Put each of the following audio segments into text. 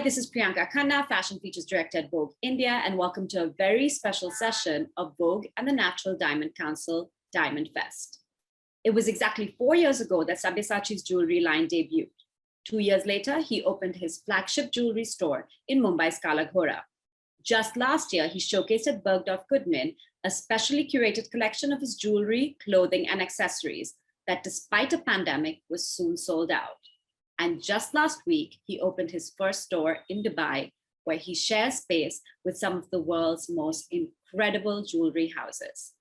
this is Priyanka Khanna, Fashion Features Director at Vogue India, and welcome to a very special session of Vogue and the Natural Diamond Council Diamond Fest. It was exactly 4 years ago that Sabyasachi's jewelry line debuted. 2 years later, he opened his flagship jewelry store in Mumbai's Kala Ghora. Just last year, he showcased at Bergdorf Goodman a specially curated collection of his jewelry, clothing, and accessories that, despite a pandemic, was soon sold out. And just last week, he opened his first store in Dubai, where he shares space with some of the world's most incredible jewelry houses.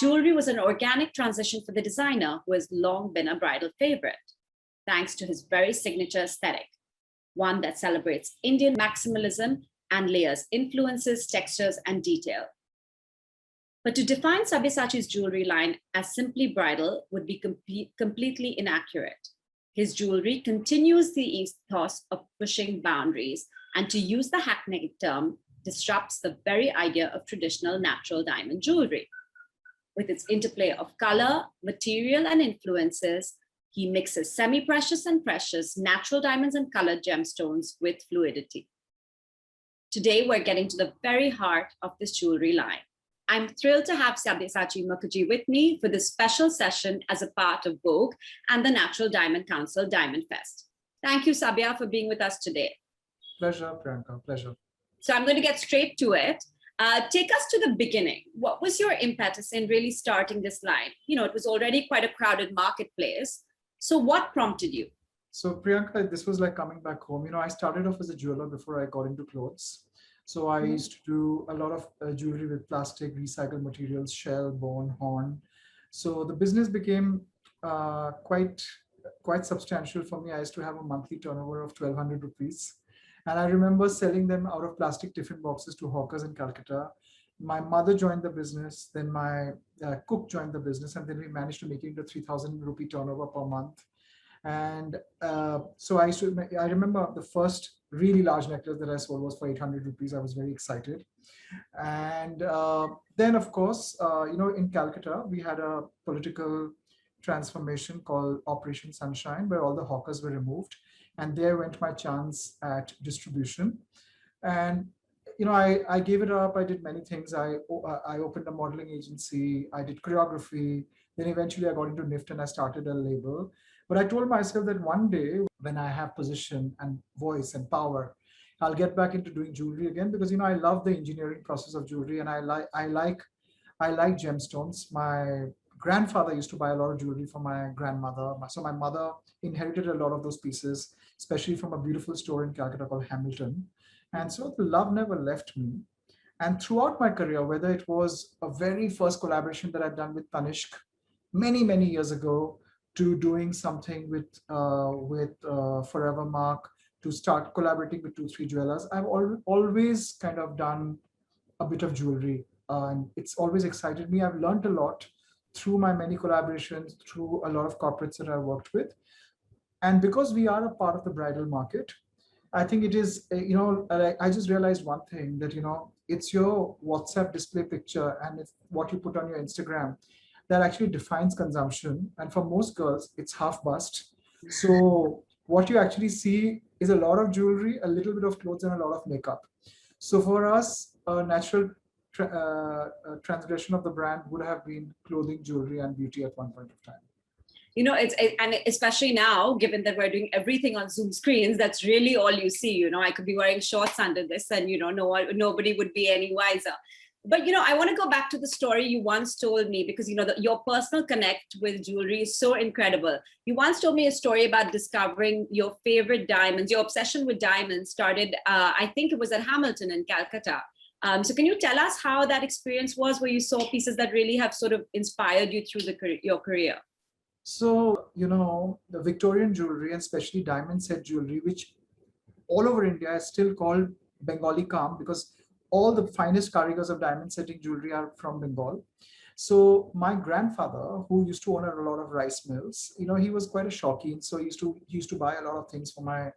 Jewelry was an organic transition for the designer, who has long been a bridal favorite, thanks to his very signature aesthetic, one that celebrates Indian maximalism and layers influences, textures, and detail. But to define Sabyasachi's jewelry line as simply bridal would be completely inaccurate. His jewelry continues the ethos of pushing boundaries, and to use the hackneyed term, disrupts the very idea of traditional natural diamond jewelry. With its interplay of color, material, and influences, he mixes semi-precious and precious, natural diamonds and colored gemstones with fluidity. Today, we're getting to the very heart of this jewelry line. I'm thrilled to have Sabyasachi Mukherjee with me for this special session as a part of Vogue and the Natural Diamond Council Diamond Fest. Thank you, Sabya, for being with us today. Pleasure, Priyanka, pleasure. So I'm going to get straight to it. Take us to the beginning. What was your impetus in really starting this line? You know, it was already quite a crowded marketplace. So what prompted you? So Priyanka, this was like coming back home. You know, I started off as a jeweler before I got into clothes. So I used to do a lot of jewelry with plastic, recycled materials, shell, bone, horn. So the business became quite substantial for me. I used to have a monthly turnover of 1,200 rupees. And I remember selling them out of plastic tiffin boxes to hawkers in Calcutta. My mother joined the business, then my cook joined the business, and then we managed to make it into 3,000 rupee turnover per month. And so I remember the first really large necklace that I sold was for 800 rupees. I was very excited. And then, of course, you know, in Calcutta, we had a political transformation called Operation Sunshine, where all the hawkers were removed. And there went my chance at distribution. And, you know, I gave it up. I did many things. I opened a modeling agency. I did choreography. Then eventually I got into NIFT and I started a label. But I told myself that one day when I have position and voice and power, I'll get back into doing jewelry again, because, you know, I love the engineering process of jewelry, and I like gemstones. My grandfather used to buy a lot of jewelry from my grandmother. So my mother inherited a lot of those pieces, especially from a beautiful store in Calcutta called Hamilton. And so the love never left me. And throughout my career, whether it was a very first collaboration that I'd done with Tanishq many, many years ago, to doing something with Forever Mark, to start collaborating with 2-3 jewelers, I've always kind of done a bit of jewelry, and it's always excited me. I've learned a lot through my many collaborations, through a lot of corporates that I've worked with. And because we are a part of the bridal market, I think it is, you know, I just realized one thing, that, you know, it's your WhatsApp display picture and it's what you put on your Instagram that actually defines consumption. And for most girls, it's half bust. So what you actually see is a lot of jewelry, a little bit of clothes, and a lot of makeup. So for us, a natural transgression of the brand would have been clothing, jewelry, and beauty at one point of time. You know, and especially now, given that we're doing everything on Zoom screens, that's really all you see. You know, I could be wearing shorts under this and, you know, nobody would be any wiser. But, you know, I want to go back to the story you once told me, because, you know, your personal connect with jewelry is so incredible. You once told me a story about discovering your favorite diamonds. Your obsession with diamonds started, I think it was at Hamilton in Calcutta. So can you tell us how that experience was, where you saw pieces that really have sort of inspired you through your career? So, you know, the Victorian jewelry, and especially diamond set jewelry, which all over India is still called Bengali Kam, because all the finest karigars of diamond setting jewelry are from Bengal. So my grandfather, who used to own a lot of rice mills, you know, he was quite a showkeen. So he used to buy a lot of things for my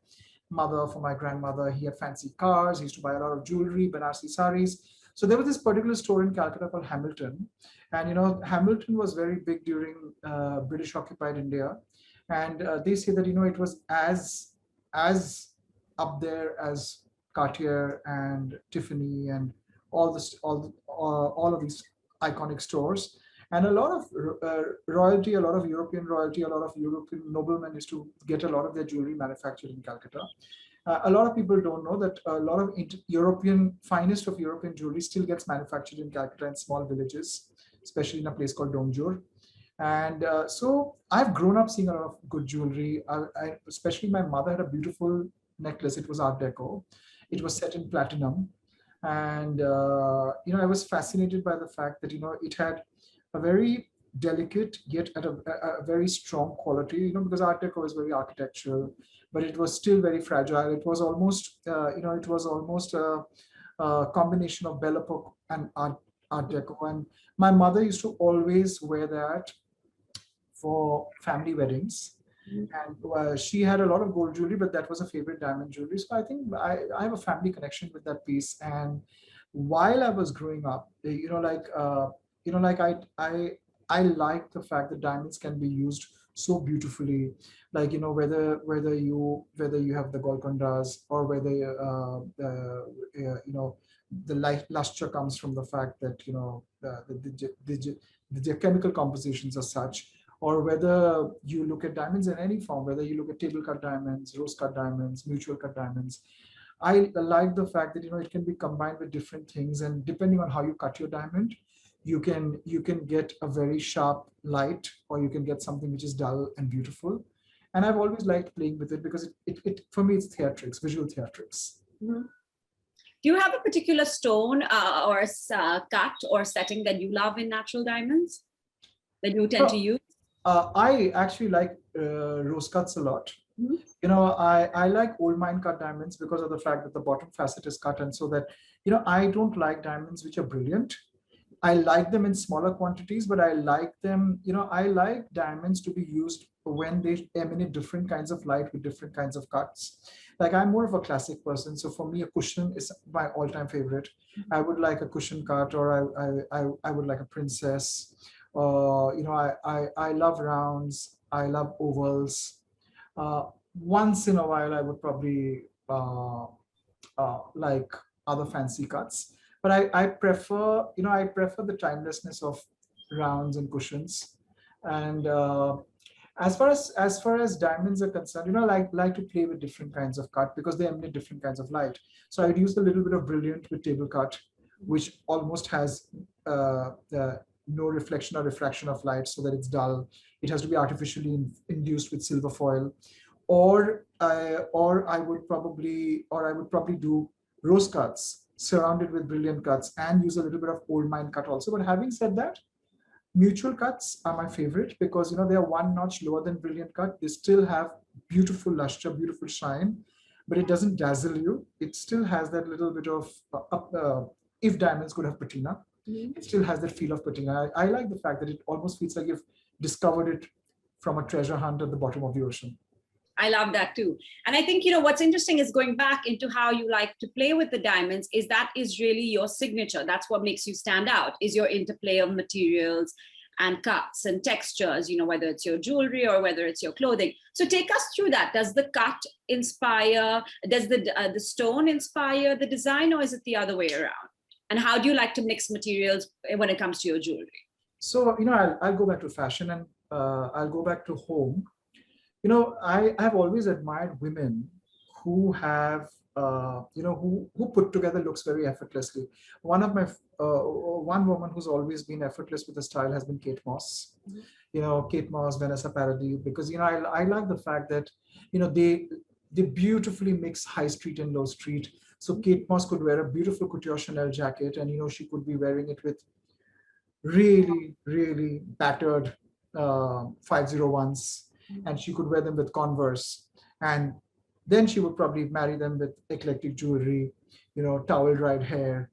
mother, for my grandmother. He had fancy cars. He used to buy a lot of jewelry, Banarsi saris. So there was this particular store in Calcutta called Hamilton. And, you know, Hamilton was very big during British occupied India. And they say that, you know, it was as up there as Cartier and Tiffany and all of these iconic stores. And a lot of royalty, a lot of European royalty, a lot of European noblemen used to get a lot of their jewelry manufactured in Calcutta. A lot of people don't know that a lot of finest of European jewelry still gets manufactured in Calcutta in small villages, especially in a place called Dongjur. And so I've grown up seeing a lot of good jewelry. Especially my mother had a beautiful necklace. It was Art Deco. It was set in platinum. And, I was fascinated by the fact that, it had a very delicate yet at a very strong quality, because Art Deco is very architectural, but it was still very fragile. It was almost, a combination of Belle Epoque and Art Deco. And my mother used to always wear that for family weddings. And she had a lot of gold jewelry, but that was a favorite diamond jewelry. So I think I have a family connection with that piece. And while I was growing up, I like the fact that diamonds can be used so beautifully, like whether you have the Golcondas, or whether the light luster comes from the fact that the chemical compositions are such, or whether you look at diamonds in any form, whether you look at table cut diamonds, rose cut diamonds, mutual cut diamonds. I like the fact that it can be combined with different things, and depending on how you cut your diamond, you can get a very sharp light, or you can get something which is dull and beautiful. And I've always liked playing with it because it for me it's theatrics, visual theatrics. Mm-hmm. Do you have a particular stone or cut or setting that you love in natural diamonds that you tend to use? I actually like rose cuts a lot. Mm-hmm. I like old mine cut diamonds because of the fact that the bottom facet is cut, and so that I don't like diamonds which are brilliant. I like them in smaller quantities, but I like them, I like diamonds to be used when they emanate different kinds of light with different kinds of cuts. Like, I'm more of a classic person. So for me, a cushion is my all-time favorite. I would like a cushion cut, or I would like a princess. I love rounds. I love ovals. Once in a while, I would probably like other fancy cuts. But I prefer, the timelessness of rounds and cushions. And as far as diamonds are concerned, I like to play with different kinds of cut because they emanate different kinds of light. So I'd use a little bit of brilliant with table cut, which almost has no reflection or refraction of light, so that it's dull. It has to be artificially induced with silver foil, or I would probably do rose cuts surrounded with brilliant cuts, and use a little bit of old mine cut also. But having said that, mutual cuts are my favorite because they are one notch lower than brilliant cut. They still have beautiful luster, beautiful shine, but it doesn't dazzle you. It still has that little bit of if diamonds could have patina, it still has that feel of patina. I like the fact that it almost feels like you've discovered it from a treasure hunt at the bottom of the ocean. I love that too. And I think, what's interesting is going back into how you like to play with the diamonds is that is really your signature. That's what makes you stand out, is your interplay of materials and cuts and textures, whether it's your jewelry or whether it's your clothing. So take us through that. Does the cut inspire, does the stone inspire the design, or is it the other way around? And how do you like to mix materials when it comes to your jewelry? So, I'll go back to fashion, and I'll go back to home. I've always admired women who have, who put together looks very effortlessly. One woman who's always been effortless with the style has been Kate Moss. Mm-hmm. Kate Moss, Vanessa Paradis, because, I like the fact that, they beautifully mix high street and low street. So Kate Moss could wear a beautiful couture Chanel jacket, and, she could be wearing it with really, really battered 501s. And she could wear them with Converse, and then she would probably marry them with eclectic jewelry, towel dried hair,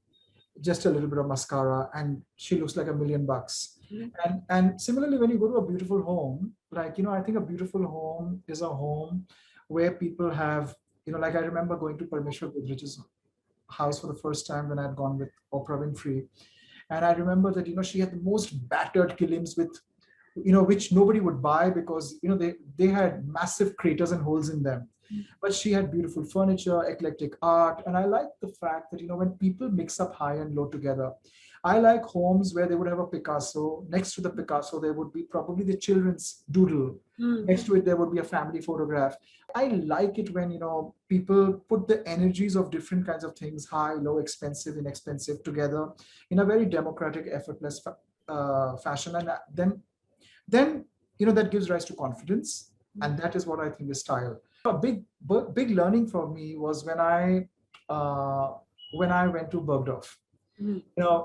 just a little bit of mascara, and she looks like $1 million. Mm-hmm. And similarly, when you go to a beautiful home, like, I think a beautiful home is a home where people have, like, I remember going to Parmeshwar Godrej's house for the first time when I had gone with Oprah Winfrey, and I remember that she had the most battered kilims with which nobody would buy because, they had massive craters and holes in them. But she had beautiful furniture, eclectic art. And I like the fact that, when people mix up high and low together, I like homes where they would have a Picasso. Next to the Picasso, there would be probably the children's doodle. Next to it, there would be a family photograph. I like it when, people put the energies of different kinds of things, high, low, expensive, inexpensive, together in a very democratic, effortless fashion. And then that gives rise to confidence, and that is what I think is style. A big learning for me was when I went to Bergdorf.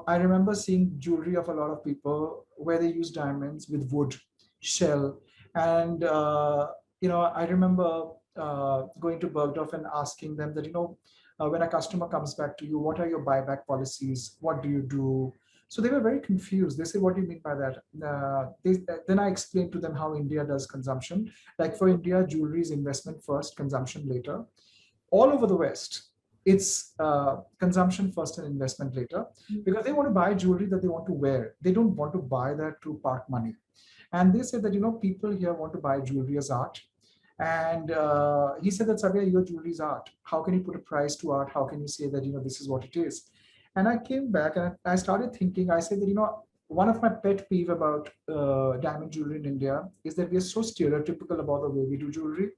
I remember seeing jewelry of a lot of people where they use diamonds with wood, shell, and I remember going to Bergdorf and asking them that, when a customer comes back to you, what are your buyback policies? What do you do? So they were very confused. They said, what do you mean by that? Then I explained to them how India does consumption. Like for India, jewelry is investment first, consumption later. All over the West, it's consumption first and investment later, because they want to buy jewelry that they want to wear. They don't want to buy that to park money. And they said that, people here want to buy jewelry as art. And he said that, Sabya, your jewelry is art. How can you put a price to art? How can you say that, this is what it is? And I came back and I started thinking, I said that, one of my pet peeve about diamond jewelry in India is that we are so stereotypical about the way we do jewelry.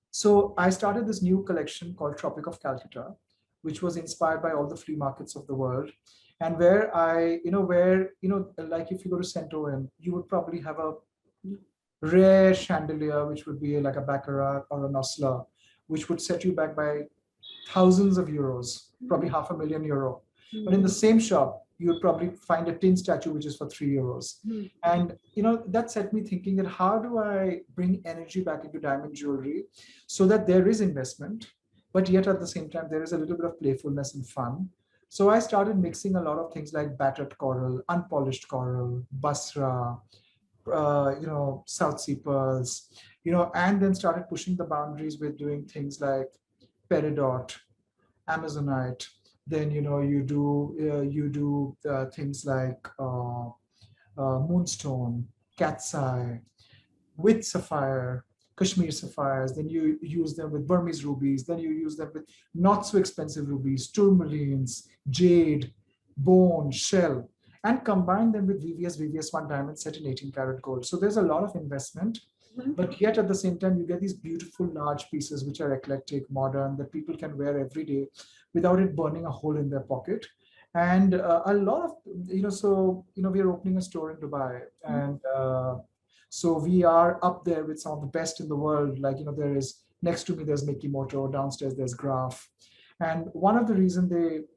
So I started this new collection called Tropic of Calcutta, which was inspired by all the flea markets of the world. And where like if you go to St. Owen, you would probably have a rare chandelier, which would be like a baccarat or a Nosler, which would set you back by thousands of euros, probably €500,000. But in the same shop, you would probably find a tin statue, which is for €3. And, that set me thinking that how do I bring energy back into diamond jewelry so that there is investment, but yet at the same time, there is a little bit of playfulness and fun. So I started mixing a lot of things like battered coral, unpolished coral, Basra, South Sea pearls, and then started pushing the boundaries with doing things like peridot, Amazonite. Then you do things like moonstone, cat's eye, with sapphire, Kashmir sapphires. Then you use them with Burmese rubies. Then you use them with not so expensive rubies, tourmalines, jade, bone, shell, and combine them with VVS1 diamonds set in 18 karat gold. So there's a lot of investment, but yet at the same time, you get these beautiful large pieces which are eclectic, modern, that people can wear every day without it burning a hole in their pocket. And a lot of, we are opening a store in Dubai. And so we are up there with some of the best in the world. Like, there is, next to me, there's Mikimoto, downstairs, there's Graph. And one of the reasons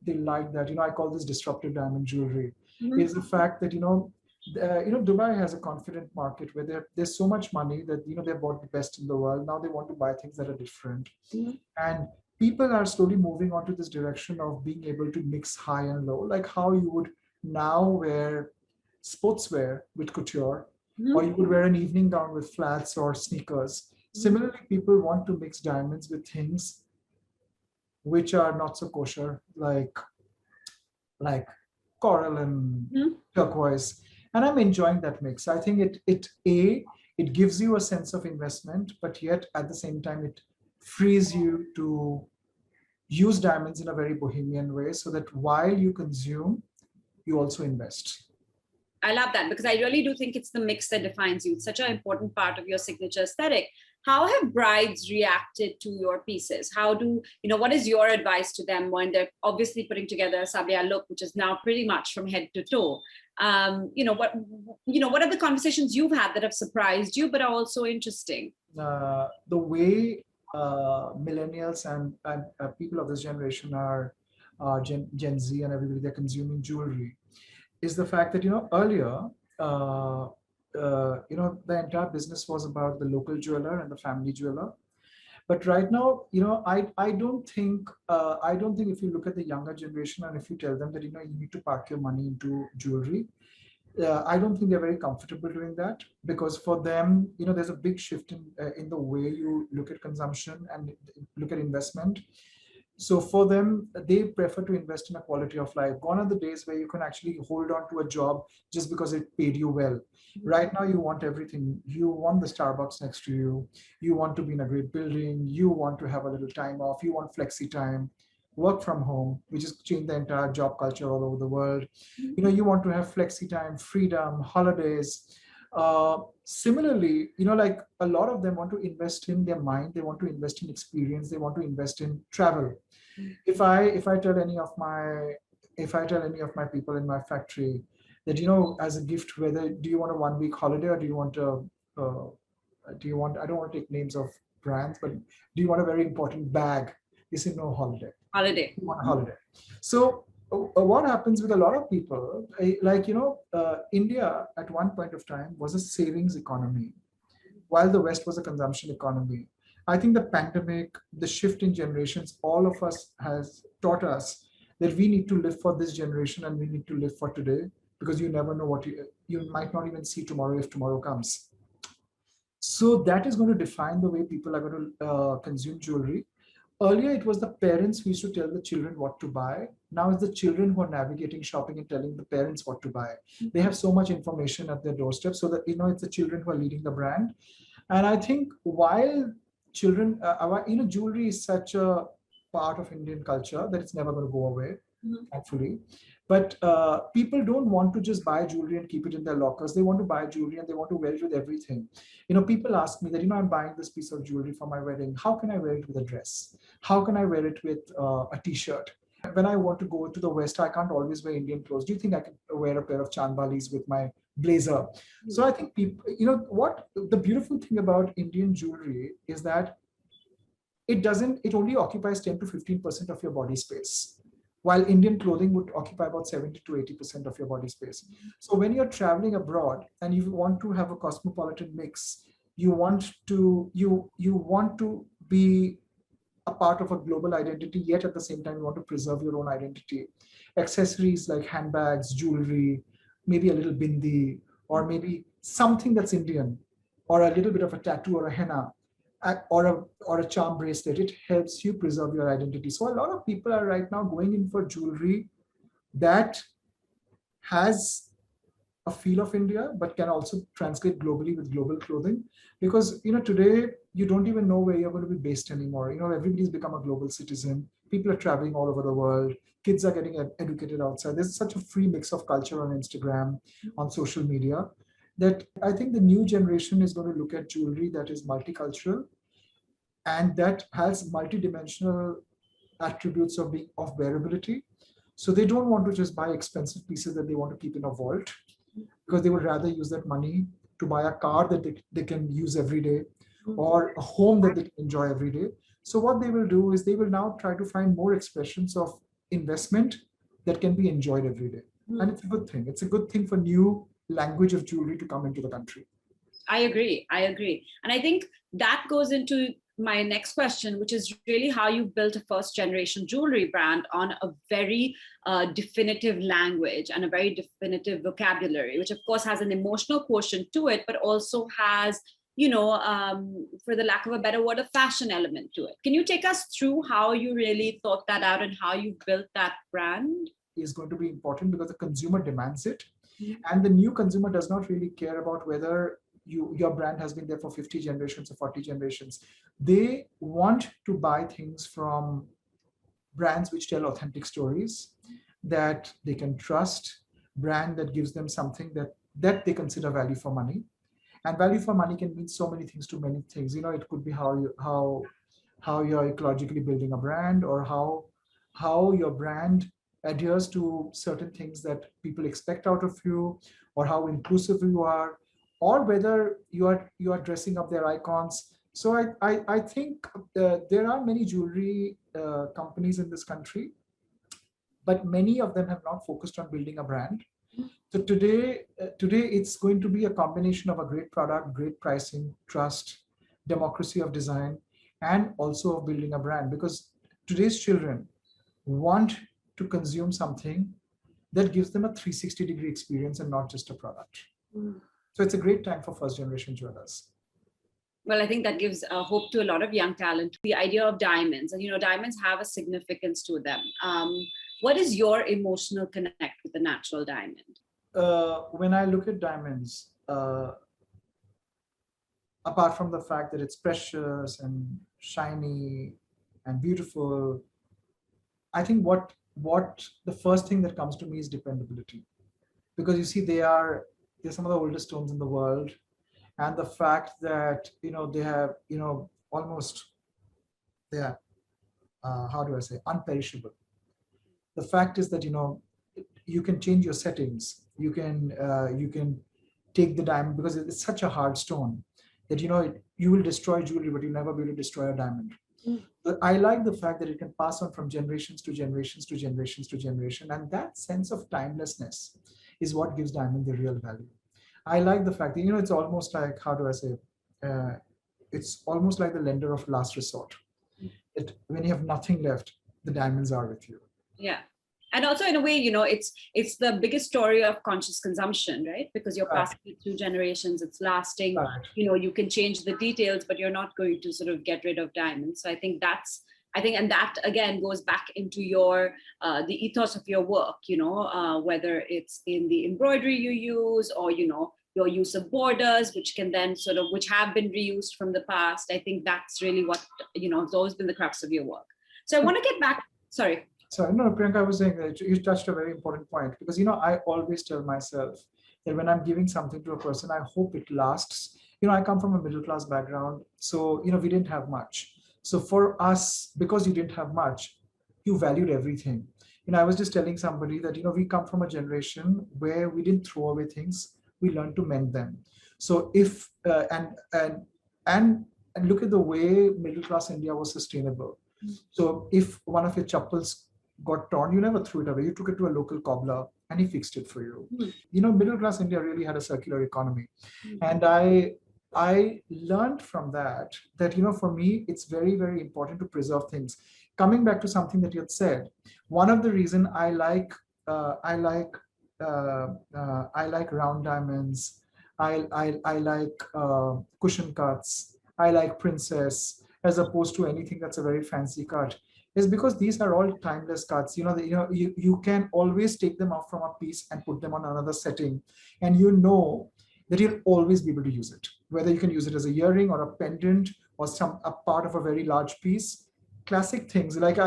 they like that, I call this disruptive diamond jewelry, is the fact that, Dubai has a confident market where there's so much money that, they bought the best in the world. Now they want to buy things that are different. And people are slowly moving on to this direction of being able to mix high and low, like how you would now wear sportswear with couture, or you would wear an evening gown with flats or sneakers. Similarly, people want to mix diamonds with things which are not so kosher, like coral and turquoise. And I'm enjoying that mix. I think it gives you a sense of investment, but yet at the same time, it frees you to use diamonds in a very bohemian way, so that while you consume, you also invest. I love that, because I really do think it's the mix that defines you. It's such an important part of your signature aesthetic. How have brides reacted to your pieces? What is your advice to them when they're obviously putting together a Sabya look, which is now pretty much from head to toe? What are the conversations you've had that have surprised you, but are also interesting? The way millennials and people of this generation are, Gen Z and everybody, they're consuming jewelry, is the fact that, earlier, the entire business was about the local jeweler and the family jeweler. But right now, I don't think if you look at the younger generation and if you tell them that, you need to park your money into jewelry, I don't think they're very comfortable doing that, because for them, there's a big shift in the way you look at consumption and look at investment. So for them, they prefer to invest in a quality of life. Gone are the days where you can actually hold on to a job just because it paid you well. Right now, you want everything. You want the Starbucks next to you. You want to be in a great building. You want to have a little time off. You want flexi time, work from home, which has changed the entire job culture all over the world. You want to have flexi time, freedom, holidays. Similarly, like a lot of them want to invest in their mind. They want to invest in experience. They want to invest in travel. If I tell any of my people in my factory that, as a gift, whether do you want a 1 week holiday, or do you want uh, I don't want to take names of brands, but do you want a very important bag? They say no, holiday. Holiday. You want a holiday. So what happens with a lot of people, India at one point of time was a savings economy, while the West was a consumption economy. I think the pandemic, the shift in generations, all of us has taught us that we need to live for this generation and we need to live for today, because you never know what you might not even see tomorrow if tomorrow comes. So that is going to define the way people are going to consume jewelry. Earlier, it was the parents who used to tell the children what to buy. Now it's the children who are navigating shopping and telling the parents what to buy. They have so much information at their doorstep, so that it's the children who are leading the brand. And I think while jewelry is such a part of Indian culture that it's never going to go away, thankfully. But people don't want to just buy jewelry and keep it in their lockers. They want to buy jewelry and they want to wear it with everything. People ask me that, I'm buying this piece of jewelry for my wedding. How can I wear it with a dress? How can I wear it with a t-shirt? When I want to go to the West, I can't always wear Indian clothes. Do you think I can wear a pair of chandbalis with my blazer? So I think people, what the beautiful thing about Indian jewelry is that it only occupies 10 to 15% of your body space, while Indian clothing would occupy about 70 to 80% of your body space. So when you're traveling abroad and you want to have a cosmopolitan mix, you want to be a part of a global identity, yet at the same time you want to preserve your own identity. Accessories like handbags, jewelry, maybe a little bindi, or maybe something that's Indian, or a little bit of a tattoo or a henna, or a charm bracelet, it helps you preserve your identity. So a lot of people are right now going in for jewelry that has a feel of India, but can also translate globally with global clothing. Because today you don't even know where you're going to be based anymore. Everybody's become a global citizen. People are traveling all over the world. Kids are getting educated outside. There's such a free mix of culture on Instagram, on social media, that I think the new generation is going to look at jewelry that is multicultural and that has multidimensional attributes of wearability. So they don't want to just buy expensive pieces that they want to keep in a vault, because they would rather use that money to buy a car that they can use every day, or a home that they can enjoy every day. So what they will do is they will now try to find more expressions of investment that can be enjoyed every day. And it's a good thing. It's a good thing for new language of jewelry to come into the country. I agree. And I think that goes into my next question, which is really how you built a first generation jewelry brand on a very definitive language and a very definitive vocabulary, which of course has an emotional quotient to it, but also has, for the lack of a better word, a fashion element to it. Can you take us through how you really thought that out and how you built that brand? Is going to be important because the consumer demands it. And the new consumer does not really care about whether your brand has been there for 50 generations or 40 generations. They want to buy things from brands which tell authentic stories, that they can trust, brand that gives them something that they consider value for money. And value for money can mean so many things to many things. It could be how you're ecologically building a brand, or how your brand adheres to certain things that people expect out of you, or how inclusive you are, or whether you are dressing up their icons. So I think there are many jewelry companies in this country, but many of them have not focused on building a brand. So today it's going to be a combination of a great product, great pricing, trust, democracy of design, and also of building a brand. Because today's children want to consume something that gives them a 360-degree experience and not just a product. So it's a great time for first generation jewelers. Well, I think that gives hope to a lot of young talent. The idea of diamonds, and diamonds have a significance to them. What is your emotional connect with the natural diamond? When I look at diamonds, apart from the fact that it's precious and shiny and beautiful, I think what the first thing that comes to me is dependability, because you see they're some of the oldest stones in the world, and the fact that they have almost they are how do I say, unperishable. The fact is that you can change your settings, you can take the diamond, because it's such a hard stone that you will destroy jewelry but you'll never be able to destroy a diamond. But I like the fact that it can pass on from generations to generations to generations to generation, and that sense of timelessness is what gives diamond the real value. I like the fact that it's almost like, how do I say, uh, it's almost like the lender of last resort. That when you have nothing left, the diamonds are with you. Yeah. And also in a way, it's the biggest story of conscious consumption, right? Because you're passing it through generations, it's lasting. Right. You can change the details, but you're not going to sort of get rid of diamonds. So and that again goes back into the ethos of your work, whether it's in the embroidery you use, or your use of borders, which can then which have been reused from the past. I think that's really what it's always been the crux of your work. So I want to get back. Sorry. So no, Priyanka, I was saying that you touched a very important point, because I always tell myself that when I'm giving something to a person, I hope it lasts. I come from a middle class background, so we didn't have much. So for us, because you didn't have much, you valued everything. I was just telling somebody that we come from a generation where we didn't throw away things, we learned to mend them. So if and look at the way middle class India was sustainable. So if one of your chappals got torn, you never threw it away. You took it to a local cobbler and he fixed it for you. Middle class India really had a circular economy. And I learned from that for me, it's very, very important to preserve things. Coming back to something that you had said, one of the reason I like round diamonds, I like cushion cuts, I like princess, as opposed to anything that's a very fancy cut, is because these are all timeless cuts. You can always take them off from a piece and put them on another setting, and that you'll always be able to use it. Whether you can use it as a earring or a pendant or a part of a very large piece. Classic things like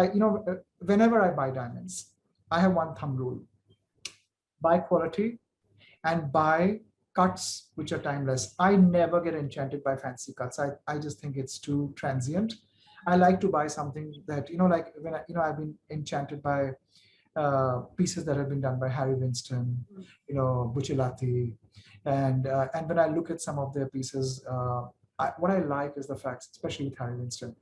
whenever I buy diamonds, I have one thumb rule: buy quality and buy cuts which are timeless. I never get enchanted by fancy cuts. I just think it's too transient. I like to buy something that, like when I've been enchanted by pieces that have been done by Harry Winston, Buccellati. And when I look at some of their pieces, what I like is the fact, especially with Harry Winston,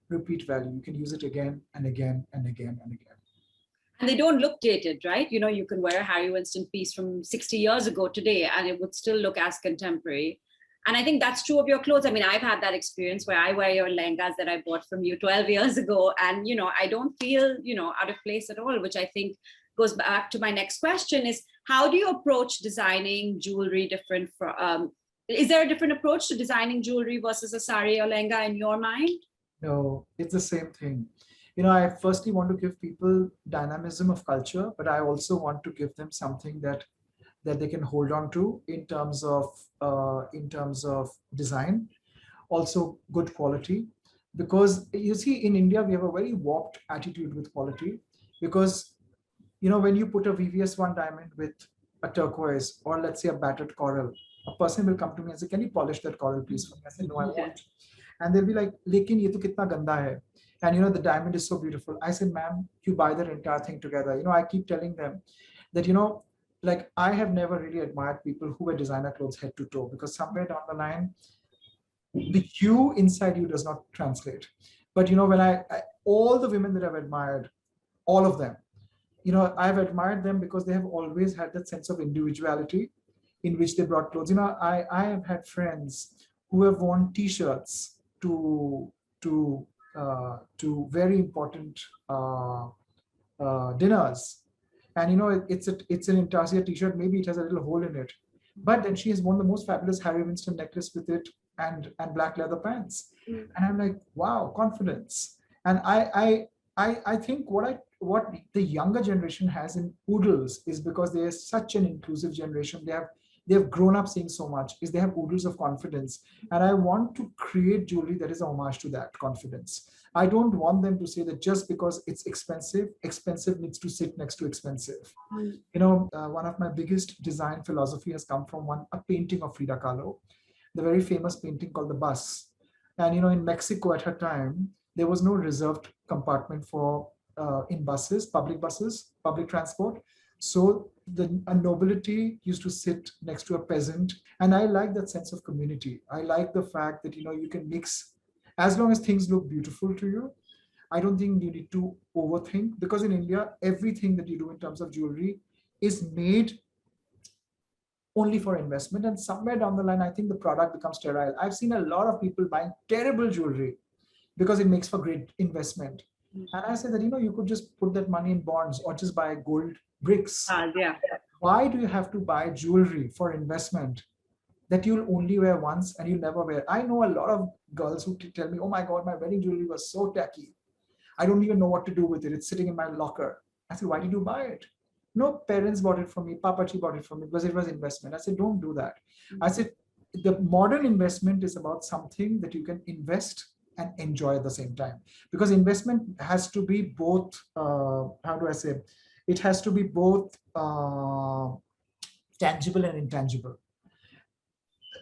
repeat value. You can use it again and again and again and again. And they don't look dated, right? You can wear a Harry Winston piece from 60 years ago today, and it would still look as contemporary. And I think that's true of your clothes. I mean, I've had that experience where I wear your lehengas that I bought from you 12 years ago, and, I don't feel, out of place at all, which I think goes back to my next question is, how do you approach designing jewelry different from, is there a different approach to designing jewelry versus a sari or lehenga in your mind? No, it's the same thing. I firstly want to give people dynamism of culture, but I also want to give them something that they can hold on to in terms of design, also good quality. Because you see, in India, we have a very warped attitude with quality, because when you put a VVS1 diamond with a turquoise, or let's say a battered coral, a person will come to me and say, can you polish that coral please for me? I say, no, I won't. And they'll be like, lekin ye to kitna ganda hai. And the diamond is so beautiful. I said, ma'am, you buy that entire thing together. I keep telling them that, like, I have never really admired people who wear designer clothes head to toe, because somewhere down the line, the hue inside you does not translate. But when I all the women that I've admired, all of them, I've admired them because they have always had that sense of individuality in which they brought clothes. I have had friends who have worn T-shirts to very important dinners, and it's an intarsia T-shirt. Maybe it has a little hole in it, but then she has worn the most fabulous Harry Winston necklace with it and black leather pants. Mm. And I'm like, wow, confidence. And I think what the younger generation has in oodles is because they are such an inclusive generation. They've grown up seeing so much, is they have oodles of confidence. And I want to create jewelry that is a homage to that confidence. I don't want them to say that just because it's expensive, expensive needs to sit next to expensive. Mm. One of my biggest design philosophy has come from a painting of Frida Kahlo, the very famous painting called The Bus. And in Mexico at her time, there was no reserved compartment for in buses, public transport. So a nobility used to sit next to a peasant, and I like that sense of community. I like the fact that you can mix, as long as things look beautiful to you. I don't think you need to overthink, because in India, everything that you do in terms of jewelry is made only for investment. And somewhere down the line, I think the product becomes sterile. I've seen a lot of people buying terrible jewelry because it makes for great investment. And I say that, you could just put that money in bonds or just buy gold bricks. Yeah. Why do you have to buy jewelry for investment that you'll only wear once and you'll never wear? I know a lot of girls who tell me, oh my God, my wedding jewelry was so tacky. I don't even know what to do with it. It's sitting in my locker. I said, why did you buy it? No, parents bought it for me. Papaji bought it for me because it was investment. I said, don't do that. I said, the modern investment is about something that you can invest and enjoy at the same time. Because investment has to be both, how do I say, it has to be both tangible and intangible.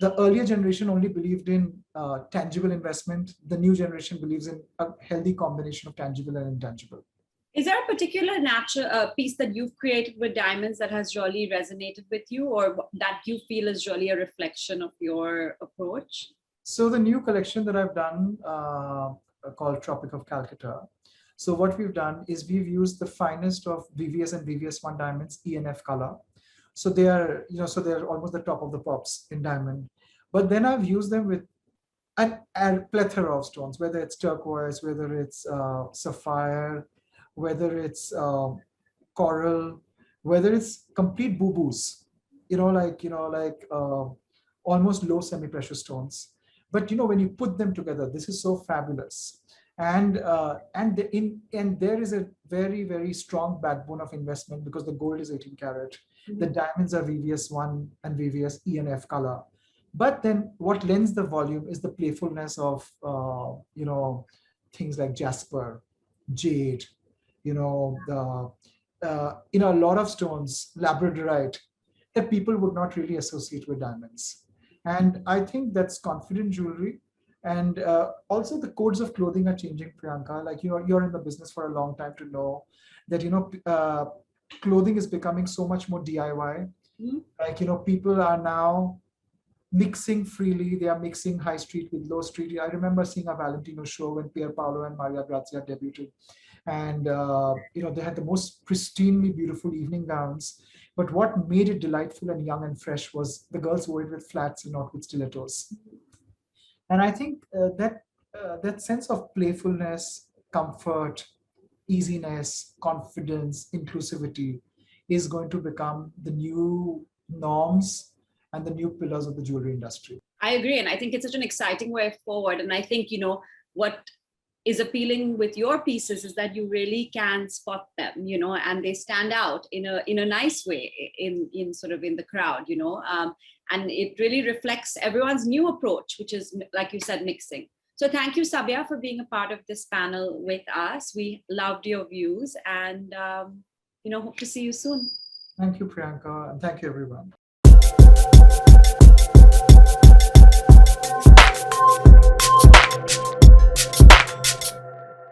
The earlier generation only believed in tangible investment. The new generation believes in a healthy combination of tangible and intangible. Is there a particular natural piece that you've created with diamonds that has really resonated with you, or that you feel is really a reflection of your approach? So the new collection that I've done called Tropic of Calcutta. So what we've done is we've used the finest of VVS and VVS1 diamonds, ENF color. So they are, they're almost the top of the pops in diamond. But then I've used them with a plethora of stones, whether it's turquoise, whether it's sapphire, whether it's coral, whether it's complete boo-boos, almost low semi-precious stones. But when you put them together, this is so fabulous. And there is a very, very strong backbone of investment because the gold is 18 karat. Mm-hmm. The diamonds are VVS1 and VVS ENF color. But then what lends the volume is the playfulness of, things like jasper, jade, a lot of stones, labradorite, that people would not really associate with diamonds. And I think that's confident jewelry. And also the codes of clothing are changing, Priyanka. Like, you're in the business for a long time to know that, clothing is becoming so much more DIY. Mm-hmm. Like, people are now mixing freely. They are mixing high street with low street. I remember seeing a Valentino show when Pier Paolo and Maria Grazia debuted. And, they had the most pristinely beautiful evening gowns. But what made it delightful and young and fresh was the girls wore it with flats and not with stilettos. And I think that sense of playfulness, comfort, easiness, confidence, inclusivity is going to become the new norms and the new pillars of the jewelry industry. I agree. And I think it's such an exciting way forward. And I think, what is appealing with your pieces is that you really can spot them, and they stand out in a nice way in sort of in the crowd, and it really reflects everyone's new approach, which is, like you said, mixing. So thank you, Sabya, for being a part of this panel with us. We loved your views and, hope to see you soon. Thank you, Priyanka, and thank you, everyone.